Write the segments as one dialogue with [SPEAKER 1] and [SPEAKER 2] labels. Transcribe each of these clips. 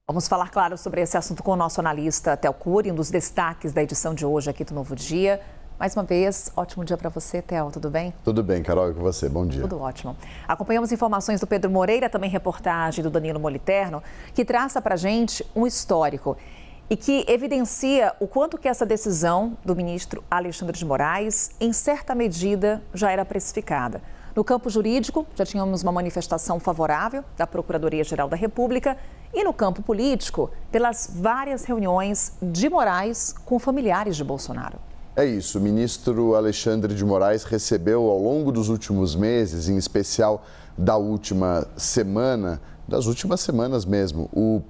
[SPEAKER 1] Vamos falar, claro, sobre esse assunto com o nosso analista Theo Cury, um dos destaques da edição de hoje aqui do Novo Dia. Mais uma vez, ótimo dia para você, Theo, tudo bem?
[SPEAKER 2] Tudo bem, Carol, e com você? Bom dia.
[SPEAKER 1] Tudo ótimo. Acompanhamos informações do Pedro Moreira, também reportagem do Danilo Moliterno, que traça para a gente um histórico e que evidencia o quanto que essa decisão do ministro Alexandre de Moraes, em certa medida, já era precificada. No campo jurídico, já tínhamos uma manifestação favorável da Procuradoria-Geral da República e no campo político, pelas várias reuniões de Moraes com familiares de Bolsonaro.
[SPEAKER 2] É isso, o ministro Alexandre de Moraes recebeu ao longo dos últimos meses, em especial das últimas semanas mesmo, o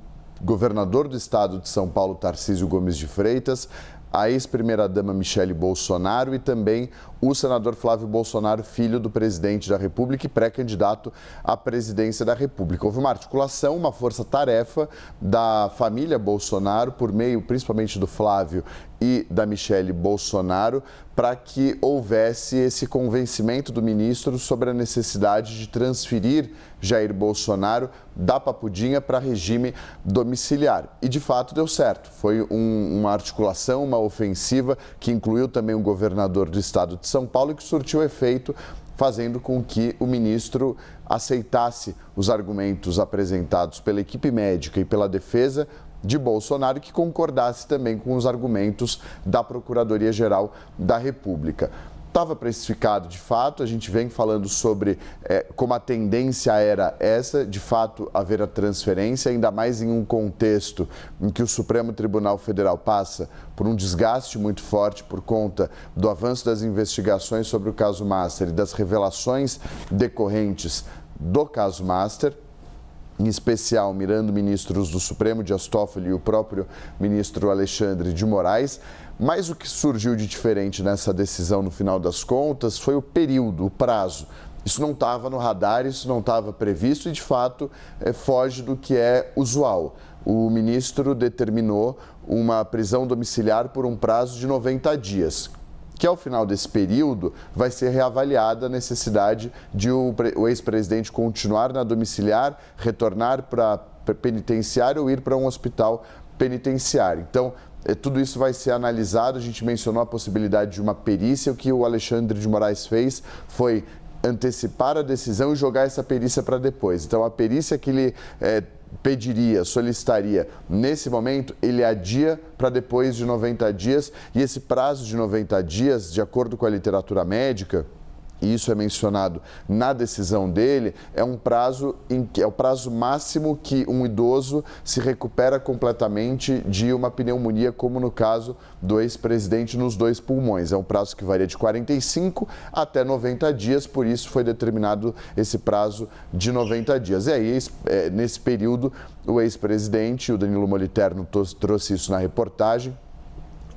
[SPEAKER 2] governador do estado de São Paulo, Tarcísio Gomes de Freitas, a ex-primeira-dama Michele Bolsonaro e também o senador Flávio Bolsonaro, filho do presidente da República e pré-candidato à presidência da República. Houve uma articulação, uma força-tarefa da família Bolsonaro, por meio principalmente do Flávio e da Michele Bolsonaro, para que houvesse esse convencimento do ministro sobre a necessidade de transferir Jair Bolsonaro da Papudinha para regime domiciliar. E, de fato, deu certo. Foi uma articulação, uma ofensiva que incluiu também o governador do estado de São Paulo e que surtiu efeito, fazendo com que o ministro aceitasse os argumentos apresentados pela equipe médica e pela defesa de Bolsonaro, que concordasse também com os argumentos da Procuradoria-Geral da República. Estava precificado, de fato, a gente vem falando sobre como a tendência era essa, de fato, haver a transferência, ainda mais em um contexto em que o Supremo Tribunal Federal passa por um desgaste muito forte por conta do avanço das investigações sobre o caso Master e das revelações decorrentes do caso Master, em especial mirando ministros do Supremo, Dias Toffoli, e o próprio ministro Alexandre de Moraes. Mas o que surgiu de diferente nessa decisão, no final das contas, foi o período, o prazo. Isso não estava no radar, isso não estava previsto e, de fato, foge do que é usual. O ministro determinou uma prisão domiciliar por um prazo de 90 dias. Que ao final desse período vai ser reavaliada a necessidade de o ex-presidente continuar na domiciliar, retornar para penitenciário ou ir para um hospital penitenciário. Então, tudo isso vai ser analisado. A gente mencionou a possibilidade de uma perícia. O que o Alexandre de Moraes fez foi antecipar a decisão e jogar essa perícia para depois. Então, a perícia que ele solicitaria nesse momento, ele adia para depois de 90 dias. E esse prazo de 90 dias, de acordo com a literatura médica, e isso é mencionado na decisão dele, é um prazo é o prazo máximo que um idoso se recupera completamente de uma pneumonia, como no caso do ex-presidente nos 2 pulmões. É um prazo que varia de 45 até 90 dias, por isso foi determinado esse prazo de 90 dias. E aí, nesse período, o ex-presidente, o Danilo Moliterno trouxe isso na reportagem,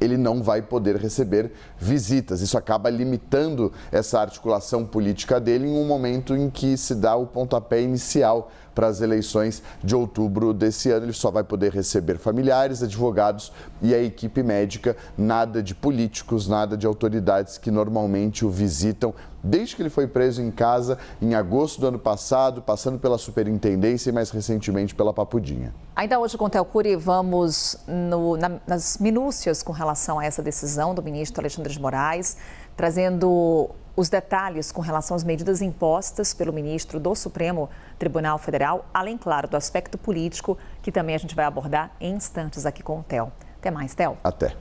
[SPEAKER 2] ele não vai poder receber visitas. Isso acaba limitando essa articulação política dele em um momento em que se dá o pontapé inicial para as eleições de outubro desse ano. Ele só vai poder receber familiares, advogados e a equipe médica, nada de políticos, nada de autoridades que normalmente o visitam desde que ele foi preso em casa em agosto do ano passado, passando pela superintendência e mais recentemente pela Papudinha.
[SPEAKER 1] Ainda hoje com o Theo Cury, vamos nas minúcias com relação a essa decisão do ministro Alexandre de Moraes, trazendo os detalhes com relação às medidas impostas pelo ministro do Supremo Tribunal Federal, além, claro, do aspecto político, que também a gente vai abordar em instantes aqui com o Theo. Até mais, Theo.
[SPEAKER 2] Até.